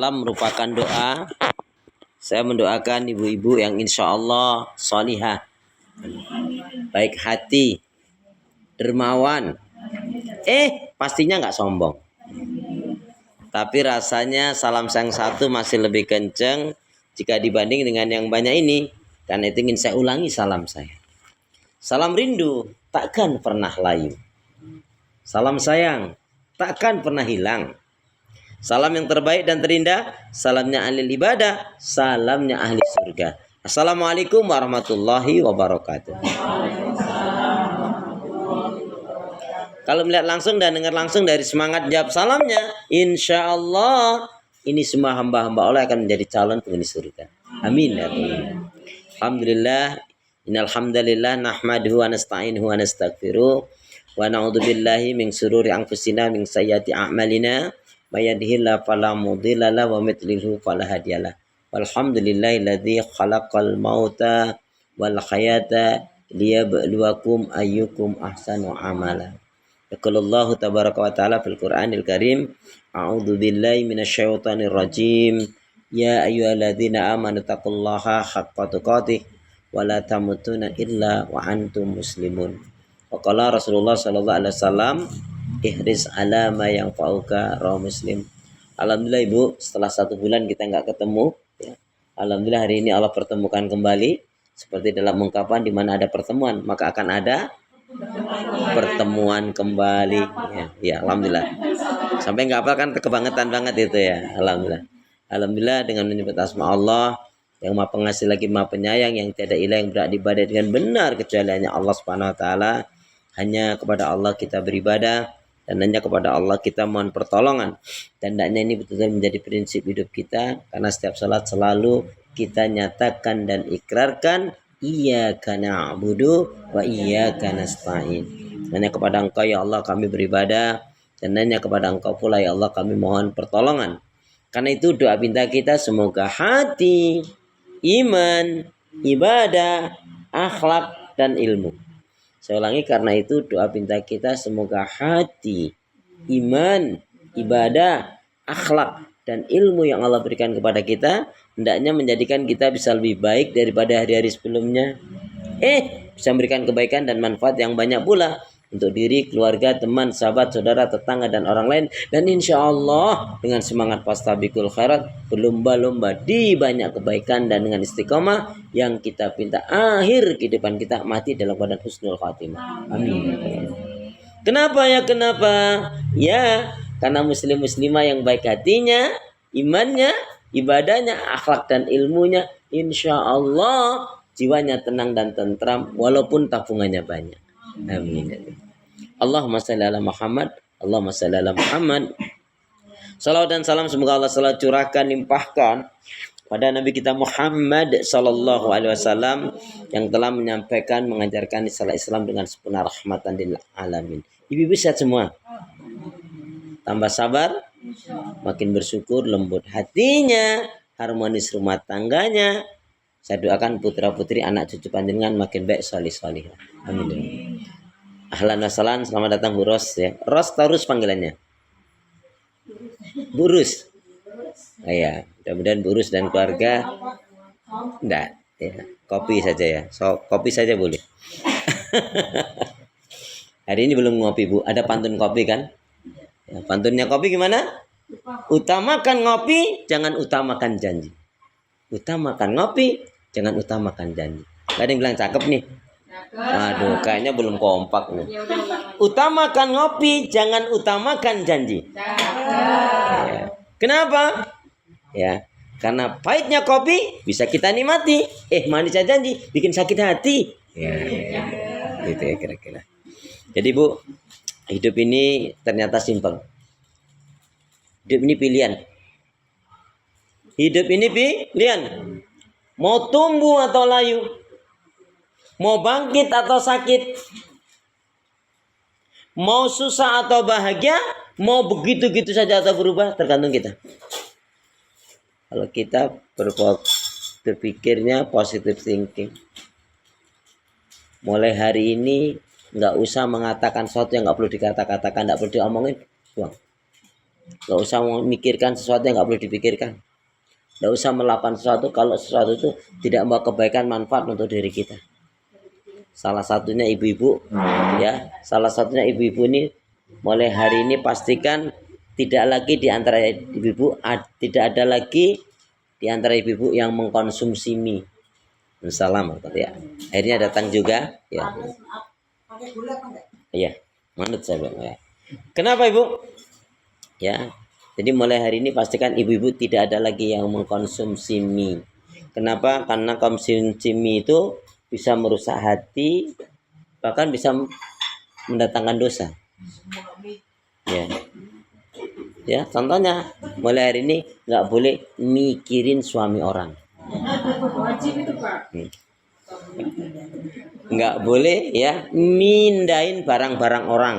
merupakan doa. Saya mendoakan ibu-ibu yang insya Allah salihah, baik hati, dermawan, pastinya nggak sombong. Tapi rasanya salam yang satu masih lebih kenceng jika dibanding dengan yang banyak ini. Karena itu ingin saya ulangi salam saya. Salam rindu takkan pernah layu. Salam sayang takkan pernah hilang. Salam yang terbaik dan terindah, salamnya ahli ibadah, salamnya ahli surga. Assalamualaikum warahmatullahi wabarakatuh. Kalau melihat langsung dan dengar langsung dari semangat jawab salamnya, insya Allah ini semua hamba-hamba Allah akan menjadi calon penghuni surga. Amin ya Tuhan. Alhamdulillah, innal hamdalillah nahmaduhu wa nasta'inuhu wa nastaghfiruh wa na'udzubillahi min syururi anfusina min sayyiati a'malina. May yahdihillahu fala mudilla lahu wa may yudlilhu fala hadiyalah. Walhamdulillahilladzi khalaqal mauta wal hayata liyabluwakum ayyukum ahsanu amala. Yaqulullahu tabaraka wa ta'ala fil Qur'anil Karim, a'udzu billahi minasyaitonir rajim. Ya ayyuhalladzina amanu taqullaha haqqa tuqatih wa la tamutunna illa wa antum muslimun. Wa qala Rasulullah sallallahu alaihi wasallam, ihris ala ma yanfa'uka, rawahu Muslim. Alhamdulillah Ibu, setelah 1 bulan kita nggak ketemu ya. Alhamdulillah hari ini Allah pertemukan kembali. Seperti dalam ungkapan, di mana ada pertemuan maka akan ada pertemuan kembali ya, alhamdulillah. Sampai nggak apa kan kebangetan banget itu ya. Alhamdulillah dengan menyebut asma Allah yang Maha Pengasih lagi Maha Penyayang, yang tiada ilah yang berhak diibadahi dengan benar kecuali hanya Allah Subhanahu wa taala. Hanya kepada Allah kita beribadah dan hanya kepada Allah kita mohon pertolongan. Dan hendaknya ini betul-betul menjadi prinsip hidup kita, karena setiap salat selalu kita nyatakan dan ikrarkan iyyaka na'budu wa iyyaka nasta'in. Hanya kepada Engkau ya Allah kami beribadah, dan hanya kepada Engkau pula ya Allah kami mohon pertolongan. Karena itu doa pinta kita semoga hati, iman, ibadah, akhlak dan ilmu. Saya ulangi, karena itu doa pinta kita semoga hati, iman, ibadah, akhlak dan ilmu yang Allah berikan kepada kita hendaknya menjadikan kita bisa lebih baik daripada hari-hari sebelumnya. Bisa memberikan kebaikan dan manfaat yang banyak pula untuk diri, keluarga, teman, sahabat, saudara, tetangga dan orang lain. Dan insya Allah dengan semangat fastabiqul khairat, berlomba-lomba di banyak kebaikan, dan dengan istiqomah yang kita pinta akhir kehidupan kita mati dalam keadaan husnul khatimah. Amin. Kenapa ya? Kenapa? Ya, karena muslim-muslimah yang baik hatinya, imannya, ibadahnya, akhlak dan ilmunya, insya Allah jiwanya tenang dan tentram walaupun tabungannya banyak. Amin. Allahumma salli ala Muhammad, Allahumma salli ala Muhammad. Salawat dan salam semoga Allah selalu curahkan, limpahkan pada Nabi kita Muhammad sallallahu alaihi wasallam yang telah menyampaikan, mengajarkan istilah Islam dengan sempurna, rahmatan lil alamin. Ibu-ibu sehat semua. Tambah sabar, makin bersyukur, lembut hatinya, harmonis rumah tangganya. Saya doakan putra-putri anak cucu panjenengan makin baik, salih-salihah. Amin. Ahlan wa sahlan, selamat datang Bu Ros ya. Ros Taurus panggilannya. Bu Rus. Ya, mudah-mudahan Bu Rus dan keluarga enggak ya, kopi saja ya. So, kopi saja boleh. Hari ini belum ngopi Bu, ada pantun kopi kan? Ya, pantunnya kopi gimana? Utamakan ngopi, jangan utamakan janji. Utamakan ngopi, jangan utamakan janji. Gak ada yang bilang cakep nih. Aduh, kayaknya belum kompak nih. Utamakan ngopi, jangan utamakan janji. Ya. Kenapa? Ya, karena pahitnya kopi bisa kita nikmati. Manisnya janji bikin sakit hati. Ya, gitu ya kira-kira. Jadi Bu, hidup ini ternyata simpel. Hidup ini pilihan. Hidup ini pilihan. Mau tumbuh atau layu, mau bangkit atau sakit, mau susah atau bahagia, mau begitu-gitu saja atau berubah, tergantung kita. Kalau kita berpikirnya positive thinking, mulai hari ini nggak usah mengatakan sesuatu yang nggak perlu dikata-katakan, nggak perlu diomongin, buang. Nggak usah memikirkan sesuatu yang nggak boleh dipikirkan. Nggak usah melakukan sesuatu kalau sesuatu itu tidak membawa kebaikan manfaat untuk diri kita. Salah satunya ibu-ibu, ya, salah satunya ibu-ibu ini mulai hari ini pastikan tidak lagi di antara ibu-ibu, tidak ada lagi di antara ibu-ibu yang mengkonsumsi mie. Salam ya. Akhirnya datang juga, ya. Iya, manut saya bilang, ya. Kenapa ibu? Ya, jadi mulai hari ini pastikan ibu-ibu tidak ada lagi yang mengkonsumsi mie. Kenapa? Karena konsumsi mie itu bisa merusak hati, bahkan bisa mendatangkan dosa. Ya, ya. Contohnya mulai hari ini nggak boleh mikirin suami orang. Nggak boleh ya mindahin barang-barang orang.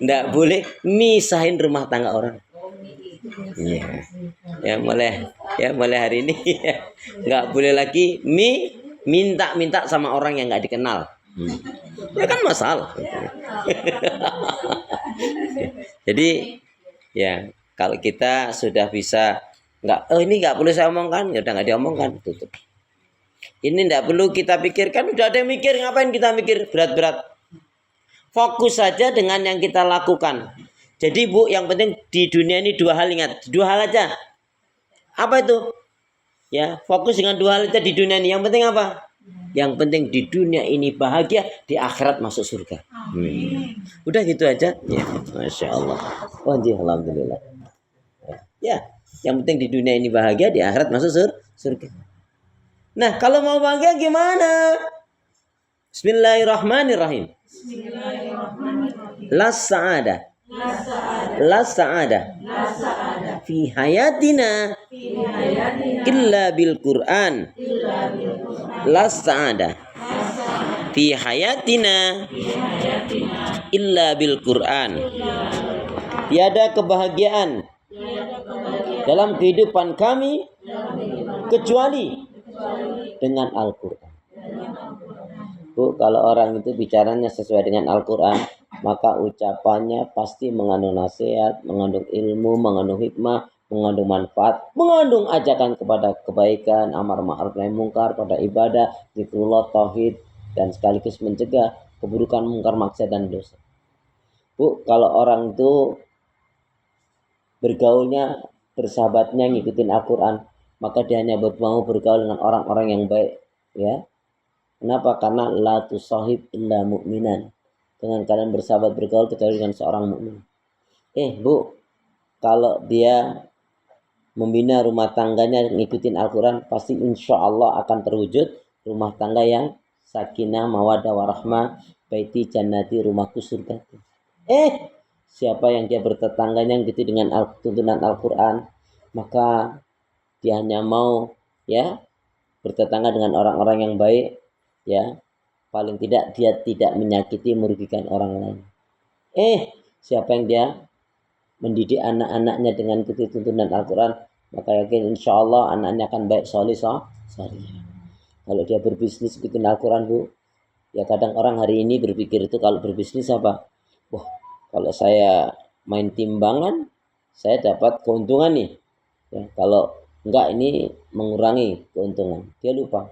Nggak boleh misahin rumah tangga orang. Ya mulai hari ini ya, nggak boleh lagi minta sama orang yang nggak dikenal. Ya kan masalah. Jadi ya kalau kita sudah bisa ini nggak perlu saya omongkan, ya udah nggak diomongkan, tutup. Ini nggak perlu kita pikirkan, udah ada yang mikir, ngapain kita mikir berat-berat. Fokus saja dengan yang kita lakukan. Jadi Bu, yang penting di dunia ini dua hal, ingat, dua hal aja. Apa itu? Ya, fokus dengan dua hal aja di dunia ini. Yang penting apa? Yang penting di dunia ini bahagia, di akhirat masuk surga. Udah gitu aja. Ya, Masya Allah. Oh, alhamdulillah. Ya, yang penting di dunia ini bahagia, di akhirat masuk surga. Nah, kalau mau bahagia gimana? Bismillahirrahmanirrahim. Las sa'ada fi hayatina illa bil Qur'an. Las sa'ada fi hayatina illa bil Qur'an. Tiada kebahagiaan dalam kehidupan kami kecuali dengan Al-Quran. Bu, kalau orang itu bicaranya sesuai dengan Al-Quran, maka ucapannya pasti mengandung nasihat, mengandung ilmu, mengandung hikmah, mengandung manfaat, mengandung ajakan kepada kebaikan, amar ma'ruf nahi mungkar, pada ibadah, zikrullah, tauhid, dan sekaligus mencegah keburukan, mungkar, maksiat, dan dosa. Bu, kalau orang itu bergaulnya, bersahabatnya ngikutin Al-Quran, maka dia hanya mau bergaul dengan orang-orang yang baik, ya. Kenapa? Karena la tusahib illa mu'minan. Dengan kalian bersahabat bergaul kecuali dengan seorang mukmin. Bu, kalau dia membina rumah tangganya ngikutin Al-Quran, pasti insya Allah akan terwujud rumah tangga yang sakinah, mawaddah, warahmah, baiti jannati, rumahku surga. Siapa yang dia bertetangganya gitu dengan tuntunan Al-Quran, maka dia hanya mau ya bertetangga dengan orang-orang yang baik, ya, paling tidak dia tidak menyakiti, merugikan orang lain. Siapa yang dia mendidik anak-anaknya dengan tuntunan Al-Quran, maka yakin insya Allah anaknya akan baik, soleh. Kalau dia berbisnis ikutin Al-Quran, Bu, ya kadang orang hari ini berpikir itu kalau berbisnis apa? Wah, kalau saya main timbangan, saya dapat keuntungan nih. Ya, kalau enggak, ini mengurangi keuntungan. Dia lupa.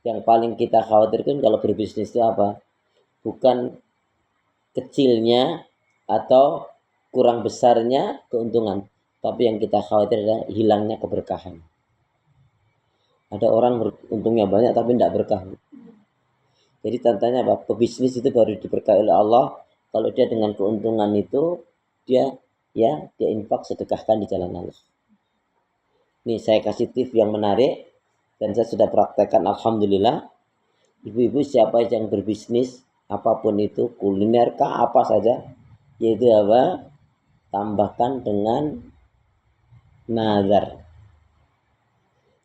Yang paling kita khawatirkan kalau berbisnis itu apa? Bukan kecilnya atau kurang besarnya keuntungan, tapi yang kita khawatir adalah hilangnya keberkahan. Ada orang untungnya banyak tapi tidak berkah. Jadi tantanya apa? Pebisnis itu baru diberkahi oleh Allah kalau dia dengan keuntungan itu dia infak, sedekahkan di jalan Allah. Nih saya kasih tips yang menarik dan saya sudah praktekkan, alhamdulillah. Ibu-ibu siapa yang berbisnis apapun itu, kuliner kah apa saja, yaitu apa? Tambahkan dengan nazar.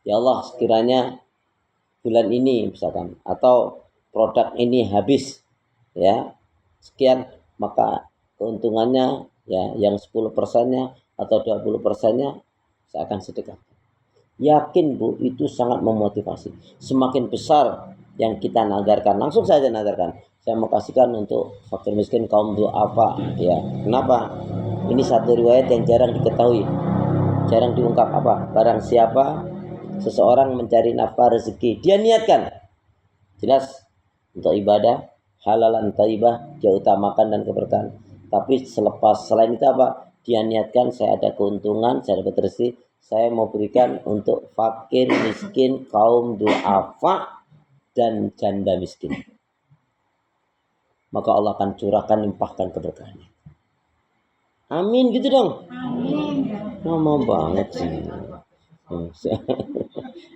Ya Allah, sekiranya bulan ini misalkan atau produk ini habis ya sekian, maka keuntungannya ya yang 10%-nya atau 20%-nya saya akan sedekah. Yakin Bu, itu sangat memotivasi. Semakin besar yang kita nazarkan, langsung saja nazarkan, saya mau kasihkan untuk fakir miskin kaum du'afa. Ya, kenapa? Ini satu riwayat yang jarang diketahui, jarang diungkap. Apa? Barang siapa seseorang mencari nafkah rezeki, dia niatkan jelas untuk ibadah halalan thayyibah, dia utamakan dan keberkahan. Tapi selain itu apa? Dia niatkan, saya ada keuntungan, saya dapat rezeki, saya mau berikan untuk fakir miskin kaum du'afa dan janda miskin, maka Allah akan curahkan, limpahkan keberkahannya. Amin, gitu dong. Amin. Lama banget sih.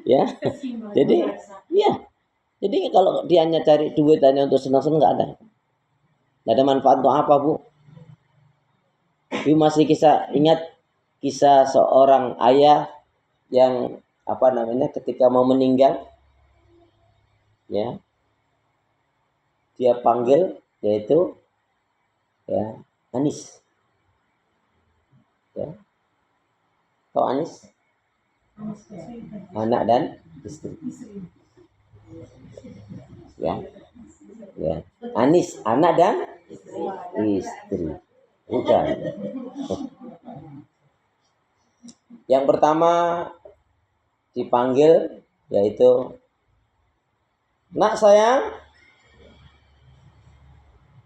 Ya. Jadi, ya. Jadi kalau dia hanya cari duit hanya untuk senang-senang, nggak ada. Nggak ada manfaat untuk apa, Bu? Ibu masih ingat kisah seorang ayah yang ketika mau meninggal, ya, dia panggil, yaitu ya Anis. Ya. Tahu Anis? Anak dan istri. Ya. Ya. Anis, anak dan istri. Bukan. Yang pertama dipanggil yaitu, nak sayang,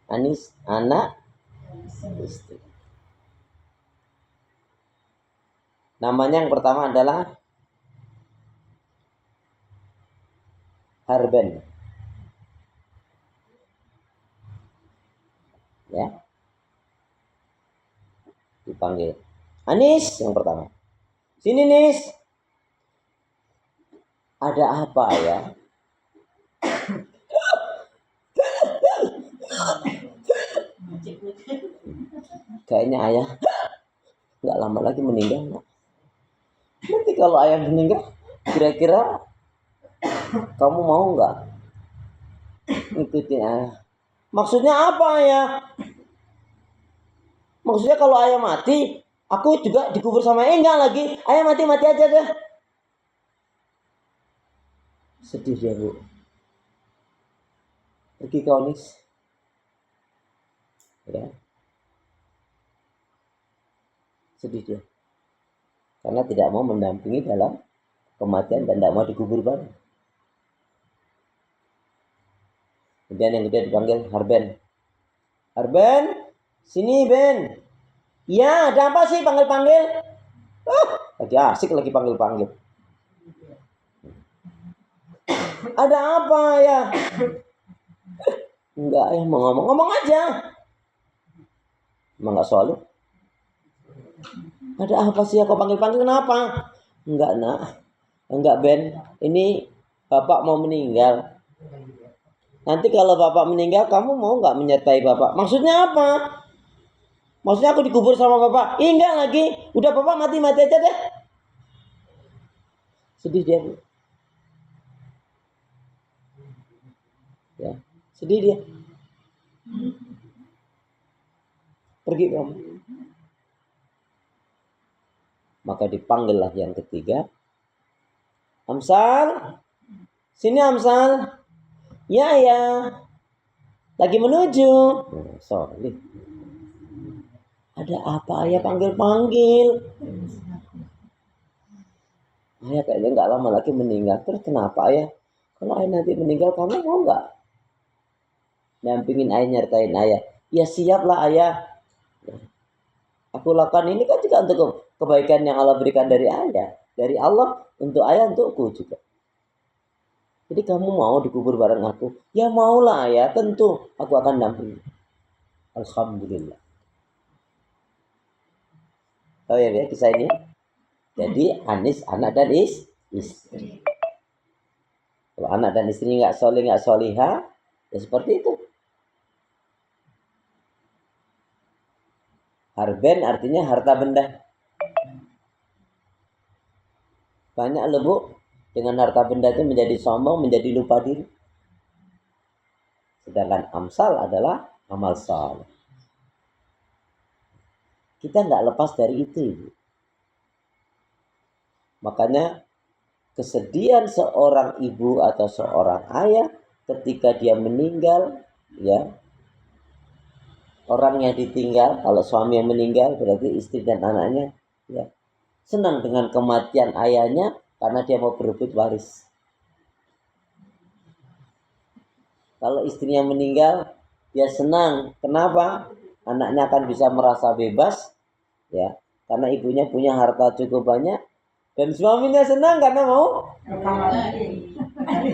Anis, anak, istri. Namanya yang pertama adalah Harben. Ya. Dipanggil. Anis yang pertama. Sini, Nis. Ada apa ya? Kayaknya ayah nggak lama lagi meninggal. Nanti kalau ayah meninggal, kira-kira kamu mau nggak ngikutin ayah? Maksudnya apa ya? Maksudnya kalau ayah mati, aku juga dikubur sama enggak lagi. Ayah mati aja deh. Sedih dia, Bu. Pergi kau, Nis. Ya. Sedih dia. Karena tidak mau mendampingi dalam kematian dan tidak mau dikubur bareng. Kemudian yang kedua dipanggil Harben. Harben, sini Ben. Ya, ada apa sih panggil-panggil? Lagi asik lagi panggil-panggil. Ada apa ya? Enggak, ya mau ngomong aja. Emang nggak soal lu? Ada apa sih ya kau panggil-panggil, kenapa? Enggak, nak. Enggak, Ben. Ini bapak mau meninggal. Nanti kalau bapak meninggal, kamu mau nggak menyertai bapak? Maksudnya apa? Maksudnya aku dikubur sama bapak? Enggak lagi. Udah bapak mati aja deh. Sedih dia. Ya, sedih dia. Pergi kamu. Maka dipanggillah yang ketiga. Amsal. Sini Amsal. Ya. Lagi menuju. Sorry. Ada apa ayah panggil-panggil? Ayah kayaknya nggak lama lagi meninggal. Terus kenapa ayah? Kalau ayah nanti meninggal, kamu mau nggak dampingin ayah, nyertain ayah? Ya siaplah ayah. Aku lakukan ini kan juga untuk kebaikan yang Allah berikan dari ayah. Dari Allah untuk ayah, untukku juga. Jadi kamu mau dikubur bareng aku? Ya maulah ayah, tentu aku akan dampingi. Alhamdulillah. Tahu ya kisah ini? Jadi Anis anak dan istri. Kalau anak dan istri nggak soleh nggak solihah, ya seperti itu. Harben artinya harta benda. Banyak loh, Bu, dengan harta benda itu menjadi sombong, menjadi lupa diri. Sedangkan amsal adalah amal saleh. Kita nggak lepas dari itu, Ibu. Makanya kesedihan seorang ibu atau seorang ayah ketika dia meninggal, ya. Orang yang ditinggal, kalau suami yang meninggal berarti istri dan anaknya ya senang dengan kematian ayahnya karena dia mau berebut waris. Kalau istrinya meninggal, dia senang. Kenapa? Anaknya akan bisa merasa bebas, ya, karena ibunya punya harta cukup banyak, dan suaminya senang karena mau